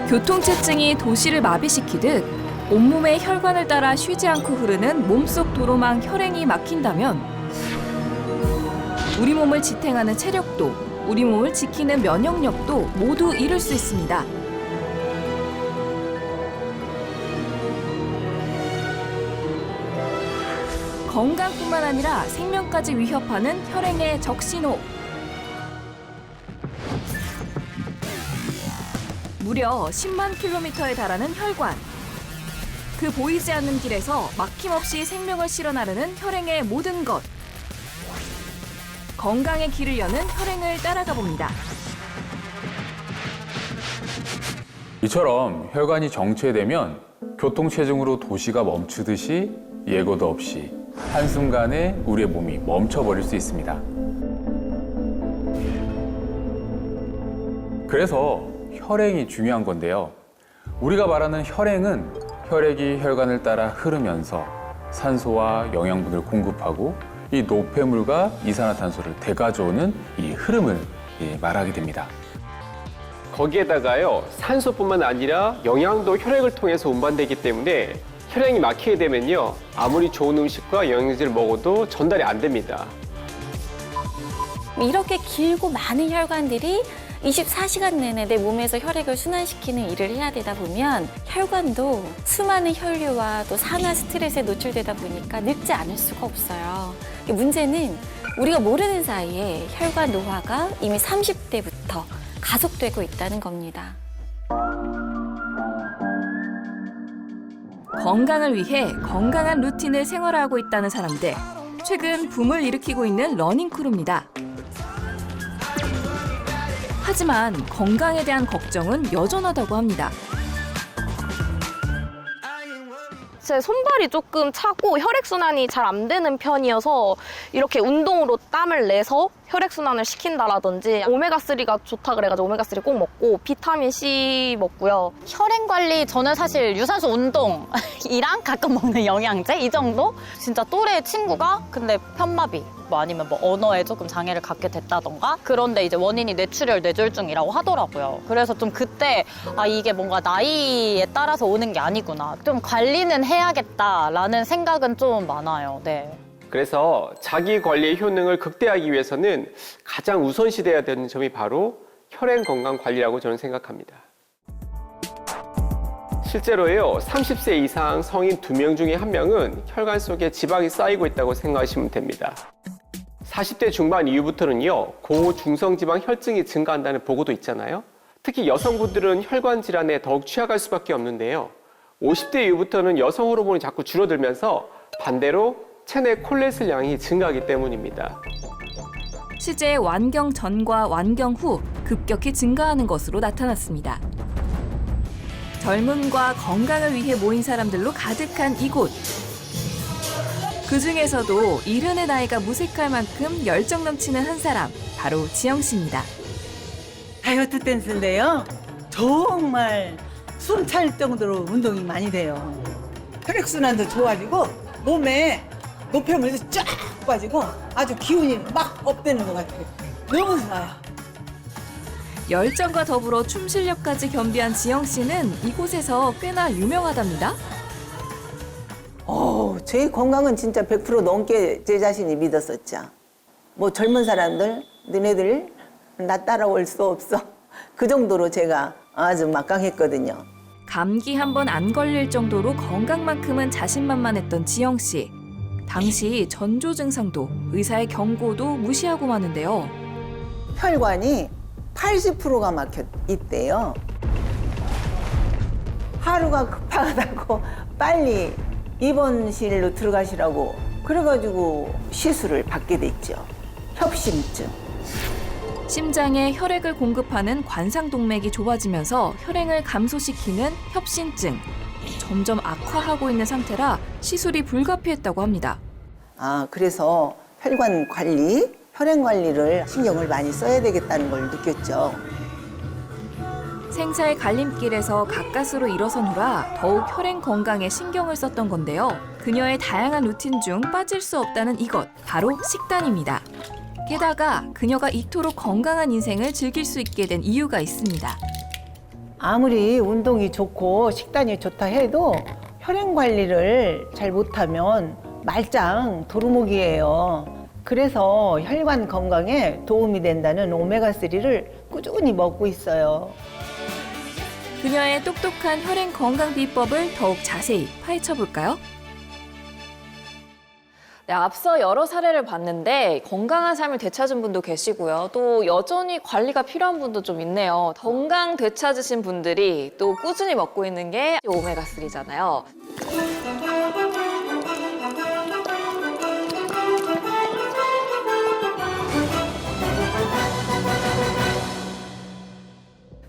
교통체증이 도시를 마비시키듯 온몸의 혈관을 따라 쉬지 않고 흐르는 몸속 도로망 혈행이 막힌다면 우리 몸을 지탱하는 체력도, 우리 몸을 지키는 면역력도 모두 잃을 수 있습니다. 건강뿐만 아니라 생명까지 위협하는 혈행의 적신호. 무려 10만 킬로미터에 달하는 혈관. 그 보이지 않는 길에서 막힘없이 생명을 실어 나르는 혈행의 모든 것. 건강의 길을 여는 혈행을 따라가 봅니다. 이처럼 혈관이 정체되면 교통체증으로 도시가 멈추듯이 예고도 없이 한순간에 우리의 몸이 멈춰버릴 수 있습니다. 그래서 혈행이 중요한 건데요. 우리가 말하는 혈행은 혈액이 혈관을 따라 흐르면서 산소와 영양분을 공급하고 이 노폐물과 이산화탄소를 되가져오는 이 흐름을 말하게 됩니다. 거기에다가요, 산소뿐만 아니라 영양도 혈액을 통해서 운반되기 때문에 혈행이 막히게 되면요, 아무리 좋은 음식과 영양제를 먹어도 전달이 안 됩니다. 이렇게 길고 많은 혈관들이 24시간 내내 내 몸에서 혈액을 순환시키는 일을 해야 되다 보면 혈관도 수많은 혈류와 또 산화 스트레스에 노출되다 보니까 늙지 않을 수가 없어요. 문제는 우리가 모르는 사이에 혈관 노화가 이미 30대부터 가속되고 있다는 겁니다. 건강을 위해 건강한 루틴을 생활하고 있다는 사람들. 최근 붐을 일으키고 있는 러닝크루입니다. 하지만 건강에 대한 걱정은 여전하다고 합니다. 제 손발이 조금 차고 혈액순환이 잘 안 되는 편이어서 이렇게 운동으로 땀을 내서 혈액순환을 시킨다라든지 오메가3가 좋다 그래가지고 오메가3 꼭 먹고 비타민C 먹고요. 혈행 관리, 저는 사실 유산소 운동이랑 가끔 먹는 영양제 이 정도? 진짜 또래 친구가 근데 편마비 뭐 아니면 뭐 언어에 조금 장애를 갖게 됐다던가 그런데 이제 원인이 뇌출혈 뇌졸중이라고 하더라고요. 그래서 좀 그때 이게 뭔가 나이에 따라서 오는 게 아니구나. 좀 관리는 해야겠다라는 생각은 좀 많아요. 네. 그래서 자기 관리의 효능을 극대화하기 위해서는 가장 우선시돼야 되는 점이 바로 혈행 건강 관리라고 저는 생각합니다. 실제로요, 30세 이상 성인 2명 중에 1명은 혈관 속에 지방이 쌓이고 있다고 생각하시면 됩니다. 40대 중반 이후부터는요, 고중성지방 혈증이 증가한다는 보고도 있잖아요. 특히 여성분들은 혈관 질환에 더욱 취약할 수밖에 없는데요. 50대 이후부터는 여성 호르몬이 자꾸 줄어들면서 반대로 체내 콜레스테롤량이 증가하기 때문입니다. 실제 완경 전과 완경 후 급격히 증가하는 것으로 나타났습니다. 젊음과 건강을 위해 모인 사람들로 가득한 이곳. 그중에서도 이른의 나이가 무색할 만큼 열정 넘치는 한 사람, 바로 지영 씨입니다. 다이어트 댄스인데요. 정말 숨 찰 정도로 운동이 많이 돼요. 혈액순환도 좋아지고 몸에 노폐물이 쫙 빠지고 아주 기운이 막 업되는 것 같아요. 너무 좋아요. 열정과 더불어 춤 실력까지 겸비한 지영 씨는 이곳에서 꽤나 유명하답니다. 제 건강은 진짜 100% 넘게 제 자신이 믿었었죠. 뭐 젊은 사람들, 너네들 나 따라올 수 없어. 그 정도로 제가 아주 막강했거든요. 감기 한 번 안 걸릴 정도로 건강만큼은 자신만만했던 지영 씨. 당시 전조 증상도 의사의 경고도 무시하고 마는데요. 혈관이 80%가 막혀 있대요. 하루가 급하다고 빨리 입원실로 들어가시라고 그래가지고 시술을 받게 됐죠. 협심증. 심장에 혈액을 공급하는 관상동맥이 좁아지면서 혈행을 감소시키는 협심증. 점점 악화하고 있는 상태라 시술이 불가피했다고 합니다. 그래서 혈관 관리, 혈행 관리를 신경을 많이 써야 되겠다는 걸 느꼈죠. 생사의 갈림길에서 가까스로 일어선 후라 더욱 혈행 건강에 신경을 썼던 건데요. 그녀의 다양한 루틴 중 빠질 수 없다는 이것, 바로 식단입니다. 게다가 그녀가 이토록 건강한 인생을 즐길 수 있게 된 이유가 있습니다. 아무리 운동이 좋고 식단이 좋다 해도 혈행 관리를 잘 못하면 말짱 도루묵이에요. 그래서 혈관 건강에 도움이 된다는 오메가3를 꾸준히 먹고 있어요. 그녀의 똑똑한 혈행 건강 비법을 더욱 자세히 파헤쳐 볼까요? 네, 앞서 여러 사례를 봤는데 건강한 삶을 되찾은 분도 계시고요. 또 여전히 관리가 필요한 분도 좀 있네요. 건강 되찾으신 분들이 또 꾸준히 먹고 있는 게 오메가3잖아요.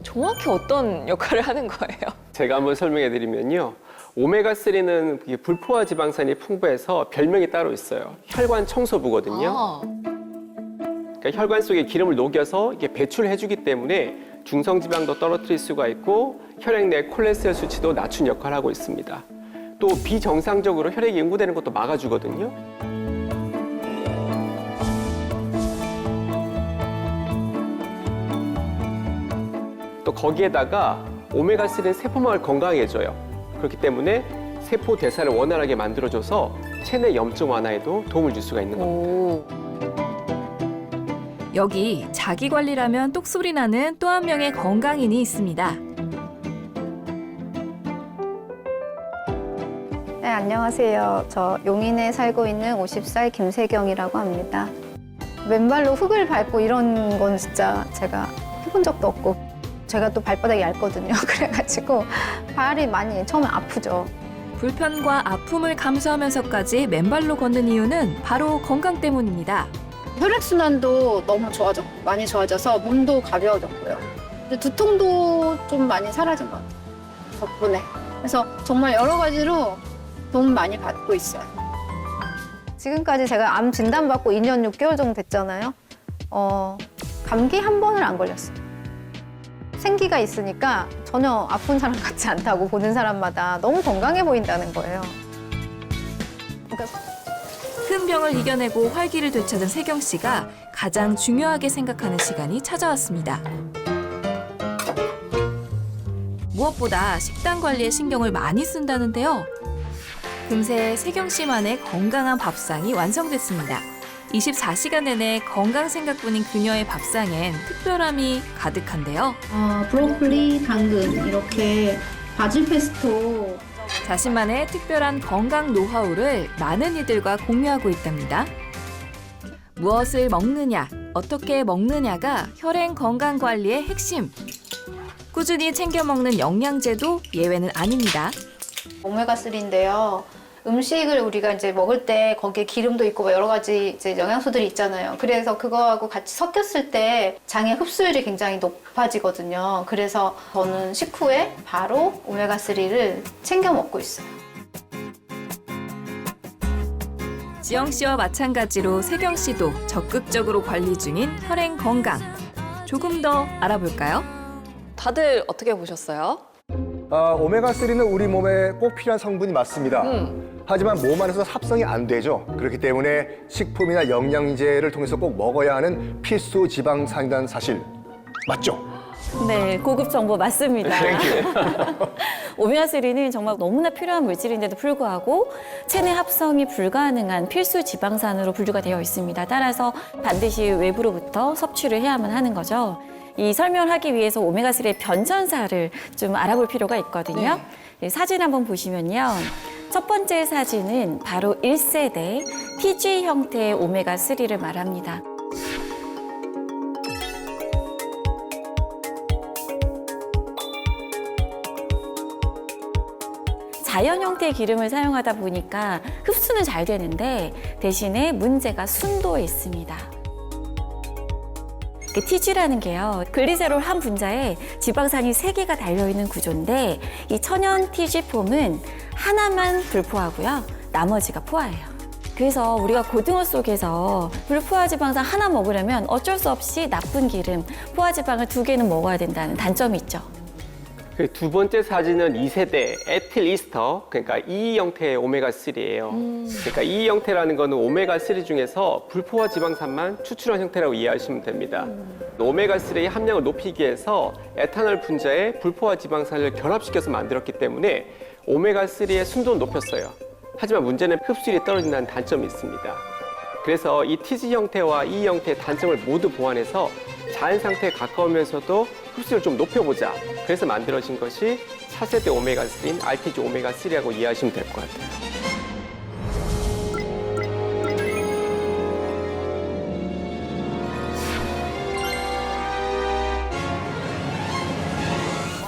정확히 어떤 역할을 하는 거예요? 제가 한번 설명해 드리면요. 오메가3는 불포화 지방산이 풍부해서 별명이 따로 있어요. 혈관 청소부거든요. 아, 그러니까 혈관 속에 기름을 녹여서 이게 배출해주기 때문에 중성지방도 떨어뜨릴 수가 있고 혈액 내 콜레스테롤 수치도 낮춘 역할을 하고 있습니다. 또 비정상적으로 혈액이 응고되는 것도 막아주거든요. 또 거기에다가 오메가3는 세포막을 건강하게 해줘요. 그렇기 때문에 세포 대사를 원활하게 만들어줘서 체내 염증 완화에도 도움을 줄 수가 있는 겁니다. 오. 여기 자기 관리라면 똑소리 나는 또 한 명의 건강인이 있습니다. 네, 안녕하세요. 저 용인에 살고 있는 50살 김세경이라고 합니다. 맨발로 흙을 밟고 이런 건 진짜 제가 해본 적도 없고 제가 또 발바닥이 얇거든요. 그래가지고 발이 많이 처음에 아프죠. 불편과 아픔을 감수하면서까지 맨발로 걷는 이유는 바로 건강 때문입니다. 혈액순환도 너무 좋아졌고 많이 좋아져서 몸도 가벼워졌고요. 근데 두통도 좀 많이 사라진 것 같아요. 덕분에. 그래서 정말 여러 가지로 도움 많이 받고 있어요. 지금까지 제가 암 진단받고 2년 6개월 정도 됐잖아요. 감기 한 번을 안 걸렸어요. 생기가 있으니까 전혀 아픈 사람 같지 않다고 보는 사람마다 너무 건강해 보인다는 거예요. 그러니까 큰 병을 이겨내고 활기를 되찾은 세경 씨가 가장 중요하게 생각하는 시간이 찾아왔습니다. 무엇보다 식단 관리에 신경을 많이 쓴다는데요. 금세 세경 씨만의 건강한 밥상이 완성됐습니다. 24시간 내내 건강 생각뿐인 그녀의 밥상엔 특별함이 가득한데요. 브로콜리, 당근 이렇게 바질 페스토 자신만의 특별한 건강 노하우를 많은 이들과 공유하고 있답니다. 무엇을 먹느냐, 어떻게 먹느냐가 혈행 건강 관리의 핵심. 꾸준히 챙겨 먹는 영양제도 예외는 아닙니다. 오메가3인데요. 음식을 우리가 이제 먹을 때 거기에 기름도 있고 뭐 여러 가지 이제 영양소들이 있잖아요. 그래서 그거하고 같이 섞였을 때 장의 흡수율이 굉장히 높아지거든요. 그래서 저는 식후에 바로 오메가3를 챙겨 먹고 있어요. 지영 씨와 마찬가지로 세경 씨도 적극적으로 관리 중인 혈행 건강. 조금 더 알아볼까요? 다들 어떻게 보셨어요? 오메가3는 우리 몸에 꼭 필요한 성분이 맞습니다. 하지만 몸 안에서 합성이 안 되죠. 그렇기 때문에 식품이나 영양제를 통해서 꼭 먹어야 하는 필수 지방산이라는 사실 맞죠? 네, 고급 정보 맞습니다. 오메가3는 정말 너무나 필요한 물질인데도 불구하고 체내 합성이 불가능한 필수 지방산으로 분류가 되어 있습니다. 따라서 반드시 외부로부터 섭취를 해야만 하는 거죠. 이 설명을 하기 위해서 오메가3의 변천사를 좀 알아볼 필요가 있거든요. 네, 사진 한번 보시면요. 첫 번째 사진은 바로 1세대 TG 형태의 오메가3를 말합니다. 자연 형태의 기름을 사용하다 보니까 흡수는 잘 되는데 대신에 문제가 순도에 있습니다. TG라는 게요, 글리세롤 한 분자에 지방산이 3개가 달려있는 구조인데 이 천연 TG폼은 하나만 불포화고요, 나머지가 포화예요. 그래서 우리가 고등어 속에서 불포화 지방산 하나 먹으려면 어쩔 수 없이 나쁜 기름, 포화 지방을 2개는 먹어야 된다는 단점이 있죠. 두 번째 사진은 2세대 에틸이스터, 그러니까 E 형태의 오메가3예요. 그러니까 E 형태라는 거는 오메가3 중에서 불포화 지방산만 추출한 형태라고 이해하시면 됩니다. 오메가3의 함량을 높이기 위해서 에탄올 분자에 불포화 지방산을 결합시켜서 만들었기 때문에 오메가3의 순도는 높였어요. 하지만 문제는 흡수율이 떨어진다는 단점이 있습니다. 그래서 이 TG 형태와 E 형태의 단점을 모두 보완해서 자연 상태에 가까우면서도 흡수율을 좀 높여보자. 그래서 만들어진 것이 4세대 오메가3인 RTG 오메가3라고 이해하시면 될 것 같아요.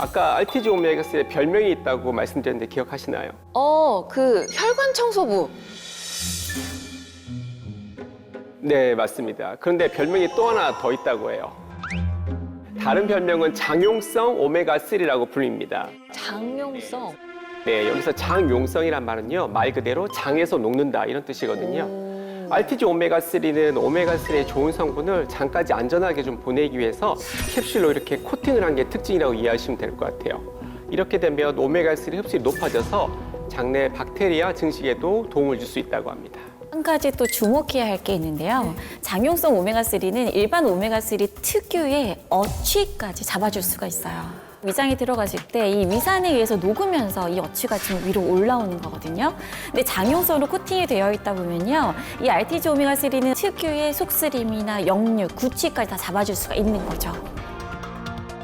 아까 RTG 오메가3의 별명이 있다고 말씀드렸는데 기억하시나요? 그 혈관 청소부. 네, 맞습니다. 그런데 별명이 또 하나 더 있다고 해요. 다른 별명은 장용성 오메가3라고 불립니다. 장용성. 네, 여기서 장용성이란 말은요, 말 그대로 장에서 녹는다 이런 뜻이거든요. RTG 오메가3는 오메가3의 좋은 성분을 장까지 안전하게 좀 보내기 위해서 캡슐로 이렇게 코팅을 한 게 특징이라고 이해하시면 될 것 같아요. 이렇게 되면 오메가3 흡수율이 높아져서 장내 박테리아 증식에도 도움을 줄 수 있다고 합니다. 한 가지 또 주목해야 할 게 있는데요. 장용성 오메가3는 일반 오메가3 특유의 어취까지 잡아줄 수가 있어요. 위장에 들어갔을 때 이 위산에 의해서 녹으면서 이 어취가 지금 위로 올라오는 거거든요. 근데 장용성으로 코팅이 되어 있다 보면요. 이 RTG 오메가3는 특유의 속쓰림이나 역류, 구취까지 다 잡아줄 수가 있는 거죠.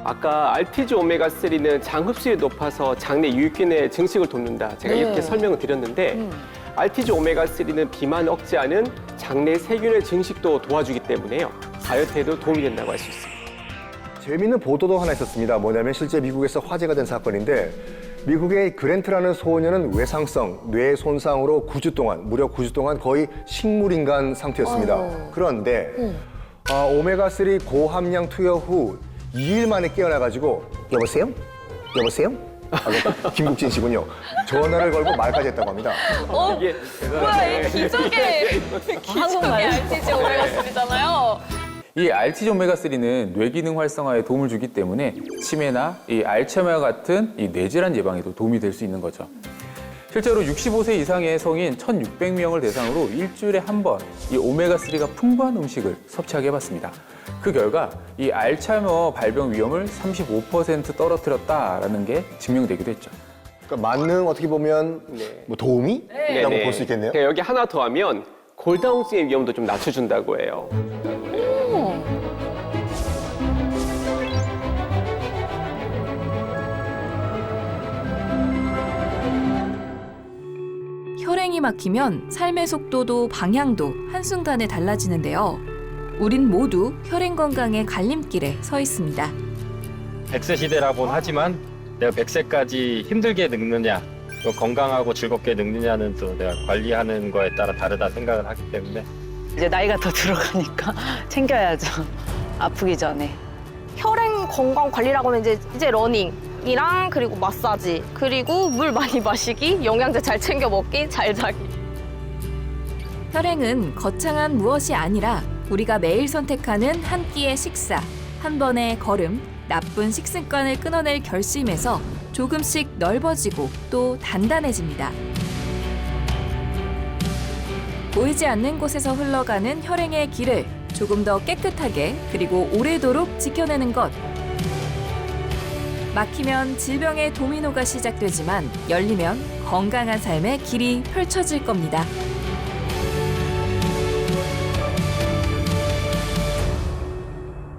아까 RTG 오메가3는 장 흡수율이 높아서 장내 유익균의 증식을 돕는다. 제가 이렇게 설명을 드렸는데 RTG 오메가3는 비만 억제하는 장내 세균의 증식도 도와주기 때문에요. 다이어트에도 도움이 된다고 할 수 있습니다. 재미있는 보도도 하나 있었습니다. 뭐냐면 실제 미국에서 화제가 된 사건인데 미국의 그랜트라는 소년은 외상성 뇌 손상으로 9주 동안, 무려 9주 동안 거의 식물인간 상태였습니다. 그런데 오메가3 고함량 투여 후 2일 만에 깨어나가지고 여보세요? 여보세요? 김국진 씨군요. 전화를 걸고 말까지 했다고 합니다. 이게 뭐야, 이 기적의 RTG 오메가3잖아요. 이 RTG 오메가3는 뇌기능 활성화에 도움을 주기 때문에 치매나 이 알츠하이머와 같은 이 뇌질환 예방에도 도움이 될 수 있는 거죠. 실제로 65세 이상의 성인 1,600명을 대상으로 일주일에 한 번 이 오메가3가 풍부한 음식을 섭취하게 해봤습니다. 그 결과 이 알츠하이머 발병 위험을 35% 떨어뜨렸다라는 게 증명되기도 했죠. 그러니까 만능 어떻게 보면 뭐 도움이? 라고 볼 수 있겠네요. 그러니까 여기 하나 더 하면 골다공증의 위험도 좀 낮춰준다고 해요. 혈행이 막히면 삶의 속도도 방향도 한순간에 달라지는데요. 우린 모두 혈행 건강의 갈림길에 서 있습니다. 100세 시대라고는 하지만 내가 100세까지 힘들게 늙느냐, 또 건강하고 즐겁게 늙느냐는 또 내가 관리하는 거에 따라 다르다 생각을 하기 때문에 이제 나이가 더 들어가니까 챙겨야죠. 아프기 전에. 혈행 건강 관리라고 하면 이제 러닝이랑 그리고 마사지, 그리고 물 많이 마시기, 영양제 잘 챙겨 먹기, 잘 자기. 혈행은 거창한 무엇이 아니라 우리가 매일 선택하는 한 끼의 식사, 한 번의 걸음, 나쁜 식습관을 끊어낼 결심에서 조금씩 넓어지고 또 단단해집니다. 보이지 않는 곳에서 흘러가는 혈행의 길을 조금 더 깨끗하게 그리고 오래도록 지켜내는 것. 막히면 질병의 도미노가 시작되지만 열리면 건강한 삶의 길이 펼쳐질 겁니다.